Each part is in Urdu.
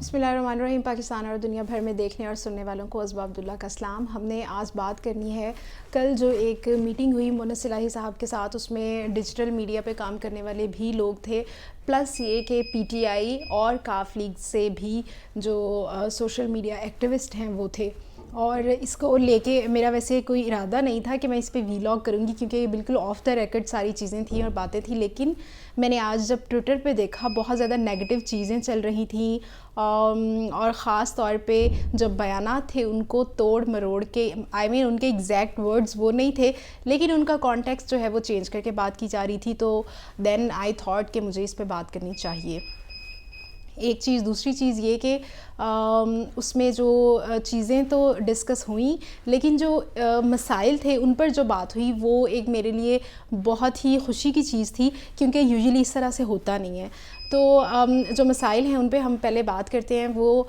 بسم اللہ الرحمن الرحیم. پاکستان اور دنیا بھر میں دیکھنے اور سننے والوں کو عزب عبداللہ کا سلام. ہم نے آج بات کرنی ہے کل جو ایک میٹنگ ہوئی مونس الہی صاحب کے ساتھ، اس میں ڈیجیٹل میڈیا پہ کام کرنے والے بھی لوگ تھے، پلس یہ کہ پی ٹی آئی اور کاف لیگ سے بھی جو سوشل میڈیا ایکٹیوسٹ ہیں وہ تھے. اور اس کو لے کے میرا ویسے کوئی ارادہ نہیں تھا کہ میں اس پہ ویلاگ کروں گی، کیونکہ یہ بالکل آف دا ریکڈ ساری چیزیں تھیں اور باتیں تھیں، لیکن میں نے آج جب ٹویٹر پہ دیکھا بہت زیادہ نیگیٹو چیزیں چل رہی تھیں، اور خاص طور پہ جو بیانات تھے ان کو توڑ مروڑ کے، ان کے ایگزیکٹ ورڈز وہ نہیں تھے، لیکن ان کا کانٹیکسٹ جو ہے وہ چینج کر کے بات کی جا رہی تھی. تو دین آئی تھاٹ کہ مجھے اس پہ بات کرنی چاہیے. ایک چیز. دوسری چیز یہ کہ اس میں جو چیزیں تو ڈسکس ہوئیں، لیکن جو مسائل تھے ان پر جو بات ہوئی وہ ایک میرے لیے بہت ہی خوشی کی چیز تھی، کیونکہ یوزلی اس طرح سے ہوتا نہیں ہے. تو جو مسائل ہیں ان پہ ہم پہلے بات کرتے ہیں. وہ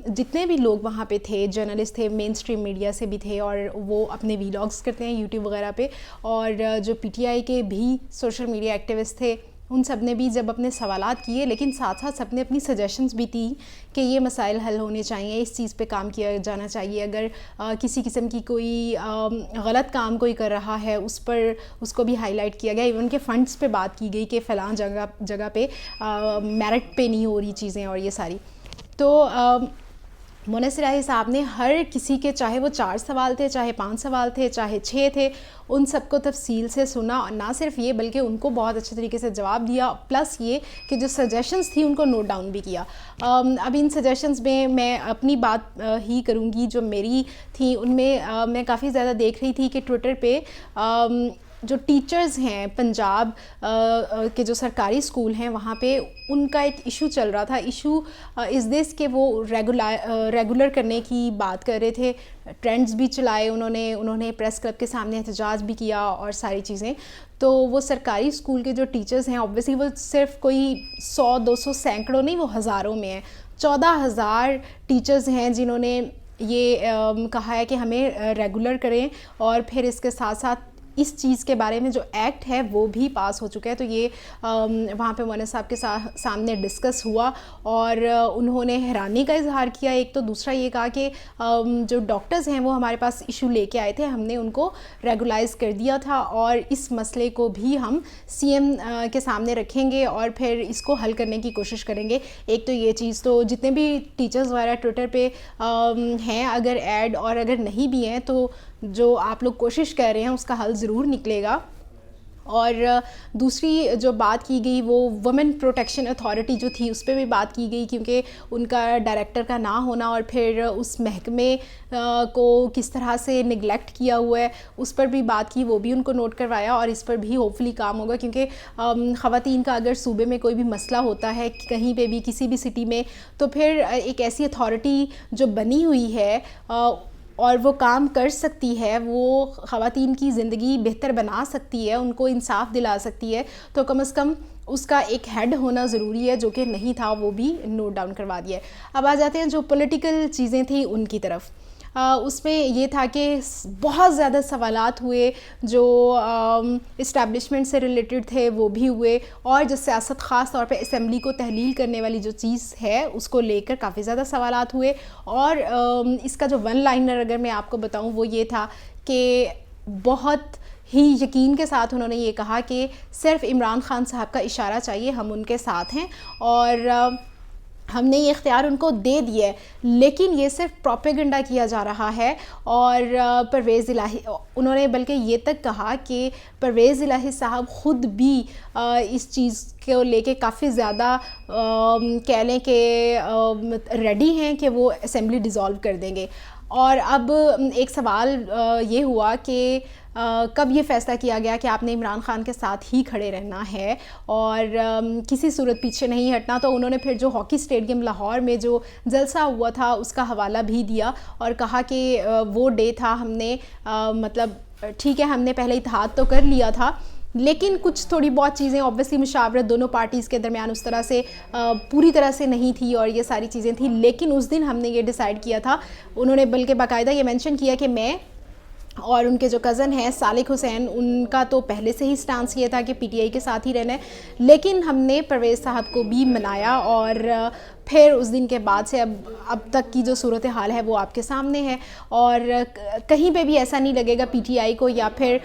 جتنے بھی لوگ وہاں پہ تھے، جرنلسٹ تھے، مین اسٹریم میڈیا سے بھی تھے، اور وہ اپنے ویلاگس کرتے ہیں یوٹیوب وغیرہ پہ، اور جو پی ٹی آئی کے بھی سوشل میڈیا ایکٹیوسٹ تھے، ان سب نے بھی جب اپنے سوالات کیے، لیکن ساتھ ساتھ سب نے اپنی سجیشنز بھی دی کہ یہ مسائل حل ہونے چاہیے، اس چیز پہ کام کیا جانا چاہیے. اگر کسی قسم کی کوئی غلط کام کوئی کر رہا ہے اس کو بھی ہائی لائٹ کیا گیا. ایون کے فنڈس پہ بات کی گئی کہ فلاں جگہ پہ میرٹ پہ نہیں ہو رہی چیزیں اور یہ ساری. تو مونس الہی صاحب نے ہر کسی کے، چاہے وہ 4 سوال تھے، چاہے 5 سوال تھے، چاہے 6 تھے، ان سب کو تفصیل سے سنا، اور نہ صرف یہ بلکہ ان کو بہت اچھے طریقے سے جواب دیا، پلس یہ کہ جو سجیشنز تھیں ان کو نوٹ ڈاؤن بھی کیا. اب ان سجیشنز میں اپنی بات ہی کروں گی جو میری تھیں. ان میں میں کافی زیادہ دیکھ رہی تھی کہ ٹویٹر پہ جو ٹیچرز ہیں پنجاب کے جو سرکاری اسکول ہیں وہاں پہ ان کا ایک ایشو چل رہا تھا. ایشو از دس کہ وہ ریگولر کرنے کی بات کر رہے تھے. ٹرینڈز بھی چلائے انہوں نے پریس کلب کے سامنے احتجاج بھی کیا اور ساری چیزیں. تو وہ سرکاری اسکول کے جو ٹیچرز ہیں، اوبویسلی وہ صرف کوئی 100 200 سینکڑوں نہیں، وہ ہزاروں میں ہیں. 14,000 ٹیچرز ہیں جنہوں نے یہ کہا ہے کہ ہمیں ریگولر کریں، اور پھر اس کے ساتھ ساتھ اس چیز کے بارے میں جو ایکٹ ہے وہ بھی پاس ہو چکا ہے. تو یہ وہاں پہ مولانا صاحب کے سامنے ڈسکس ہوا، اور انہوں نے حیرانی کا اظہار کیا ایک. تو دوسرا یہ کہا کہ جو ڈاکٹرز ہیں وہ ہمارے پاس ایشو لے کے آئے تھے، ہم نے ان کو ریگولائز کر دیا تھا، اور اس مسئلے کو بھی ہم سی ایم کے سامنے رکھیں گے اور پھر اس کو حل کرنے کی کوشش کریں گے. ایک تو یہ چیز. تو جتنے بھی ٹیچرز وغیرہ ٹویٹر پہ ہیں، اگر ایڈ اور اگر نہیں بھی ہیں تو جو آپ لوگ کوشش کر رہے ہیں اس کا حل ضرور نکلے گا. اور دوسری جو بات کی گئی وہ وومن پروٹیکشن اتھارٹی جو تھی اس پہ بھی بات کی گئی، کیونکہ ان کا ڈائریکٹر کا نہ ہونا اور پھر اس محکمے کو کس طرح سے نگلیکٹ کیا ہوا ہے اس پر بھی بات کی، وہ بھی ان کو نوٹ کروایا، اور اس پر بھی ہوپفلی کام ہوگا. کیونکہ خواتین کا اگر صوبے میں کوئی بھی مسئلہ ہوتا ہے کہیں پہ بھی کسی بھی سٹی میں، تو پھر ایک ایسی اتھارٹی جو بنی ہوئی ہے اور وہ کام کر سکتی ہے، وہ خواتین کی زندگی بہتر بنا سکتی ہے، ان کو انصاف دلا سکتی ہے، تو کم از کم اس کا ایک ہیڈ ہونا ضروری ہے، جو کہ نہیں تھا، وہ بھی نوٹ ڈاؤن کروا دیا ہے. اب آ جاتے ہیں جو پولیٹیکل چیزیں تھیں ان کی طرف. اس میں یہ تھا کہ بہت زیادہ سوالات ہوئے جو اسٹیبلشمنٹ سے ریلیٹڈ تھے وہ بھی ہوئے، اور جو سیاست خاص طور پہ اسمبلی کو تحلیل کرنے والی جو چیز ہے اس کو لے کر کافی زیادہ سوالات ہوئے. اور اس کا جو ون لائنر اگر میں آپ کو بتاؤں وہ یہ تھا کہ بہت ہی یقین کے ساتھ انہوں نے یہ کہا کہ صرف عمران خان صاحب کا اشارہ چاہیے، ہم ان کے ساتھ ہیں، اور ہم نے یہ اختیار ان کو دے دیا ہے، لیکن یہ صرف پروپیگنڈا کیا جا رہا ہے. اور پرویز الہی، انہوں نے بلکہ یہ تک کہا کہ پرویز الہی صاحب خود بھی اس چیز کو لے کے کافی زیادہ کہہ لیں کہ ریڈی ہیں کہ وہ اسمبلی ڈیزالو کر دیں گے. اور اب ایک سوال یہ ہوا کہ کب یہ فیصلہ کیا گیا کہ آپ نے عمران خان کے ساتھ ہی کھڑے رہنا ہے اور کسی صورت پیچھے نہیں ہٹنا. تو انہوں نے پھر جو ہاکی اسٹیڈیم لاہور میں جو جلسہ ہوا تھا اس کا حوالہ بھی دیا اور کہا کہ وہ ڈے تھا، ہم نے مطلب ٹھیک ہے ہم نے پہلے اتحاد تو کر لیا تھا، لیکن کچھ تھوڑی بہت چیزیں اوبویسلی مشاورت دونوں پارٹیز کے درمیان اس طرح سے پوری طرح سے نہیں تھی اور یہ ساری چیزیں تھیں، لیکن اس دن ہم نے یہ ڈیسائیڈ کیا تھا. انہوں نے بلکہ باقاعدہ یہ مینشن کیا کہ میں اور ان کے جو کزن ہیں سالک حسین، ان کا تو پہلے سے ہی سٹانس یہ تھا کہ پی ٹی آئی کے ساتھ ہی رہنا ہے، لیکن ہم نے پرویز صاحب کو بھی منایا اور پھر اس دن کے بعد سے اب تک کی جو صورتحال ہے وہ آپ کے سامنے ہے، اور کہیں پہ بھی ایسا نہیں لگے گا پی ٹی آئی کو یا پھر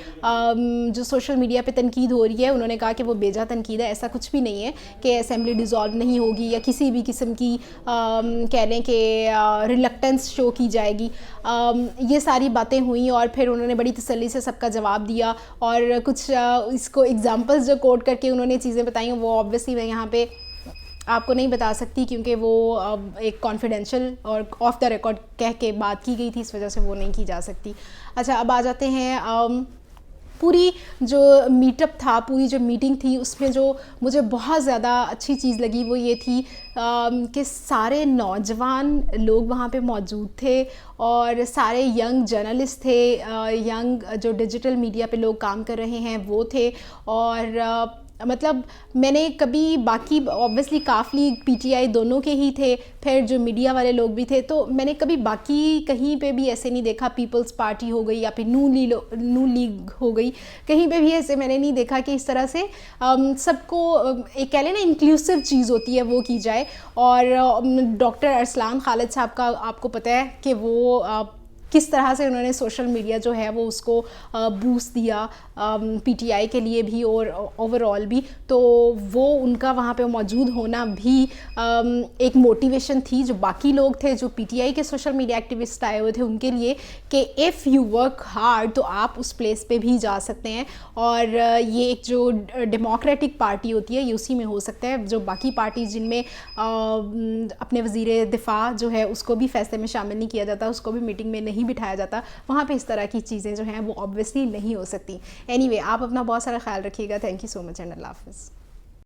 جو سوشل میڈیا پہ تنقید ہو رہی ہے، انہوں نے کہا کہ وہ بیجا تنقید ہے، ایسا کچھ بھی نہیں ہے کہ اسمبلی ڈیزالو نہیں ہوگی یا کسی بھی قسم کی کہہ لیں کہ ریلکٹنس شو کی جائے گی. یہ ساری باتیں ہوئیں اور پھر انہوں نے بڑی تسلی سے سب کا جواب دیا، اور کچھ اس کو ایگزامپلس جو کوٹ کر کے انہوں نے چیزیں بتائیں وہ آبویسلی میں یہاں پہ آپ کو نہیں بتا سکتی کیونکہ وہ ایک کانفیڈینشیل اور آف دا ریکارڈ کہہ کے بات کی گئی تھی، اس وجہ سے وہ نہیں کی جا سکتی. اچھا اب آ جاتے ہیں پوری جو میٹ اپ تھا، پوری جو میٹنگ تھی، اس میں جو مجھے بہت زیادہ اچھی چیز لگی وہ یہ تھی کہ سارے نوجوان لوگ وہاں پہ موجود تھے اور سارے ینگ جرنلسٹ تھے، ینگ جو ڈیجیٹل میڈیا پہ لوگ کام کر رہے ہیں وہ تھے. اور مطلب میں نے کبھی باقی اوبویسلی کاف لیگ پی ٹی آئی دونوں کے ہی تھے، پھر جو میڈیا والے لوگ بھی تھے، تو میں نے کبھی باقی کہیں پہ بھی ایسے نہیں دیکھا، پیپلز پارٹی ہو گئی یا پھر نون لیگ ہو گئی، کہیں پہ بھی ایسے میں نے نہیں دیکھا کہ اس طرح سے سب کو ایک کہہ لیں نا انکلوسیو چیز ہوتی ہے وہ کی جائے. اور ڈاکٹر ارسلان خالد صاحب کا آپ کو پتہ ہے کہ وہ کس طرح سے انہوں نے سوشل میڈیا جو ہے وہ اس کو بوسٹ دیا پی ٹی آئی کے لیے بھی اور اوور آل بھی. تو وہ ان کا وہاں پہ موجود ہونا بھی ایک موٹیویشن تھی جو باقی لوگ تھے جو پی ٹی آئی کے سوشل میڈیا ایکٹیوسٹ آئے ہوئے تھے ان کے لیے کہ ایف یو ورک ہارڈ تو آپ اس پلیس پہ بھی جا سکتے ہیں. اور یہ ایک جو ڈیموکریٹک پارٹی ہوتی ہے یہ اسی میں ہو سکتا ہے. جو باقی پارٹیز جن میں اپنے وزیر دفاع جو ہے اس کو بھی فیصلے میں شامل نہیں کیا جاتا، اس کو بھی میٹنگ میں نہیں بٹھایا جاتا، وہاں پہ اس طرح کی چیزیں جو ہیں وہ آبویسلی نہیں ہو سکتی. اینی وے آپ اپنا بہت سارا خیال رکھیے گا. Thank you so much and اللہ حافظ.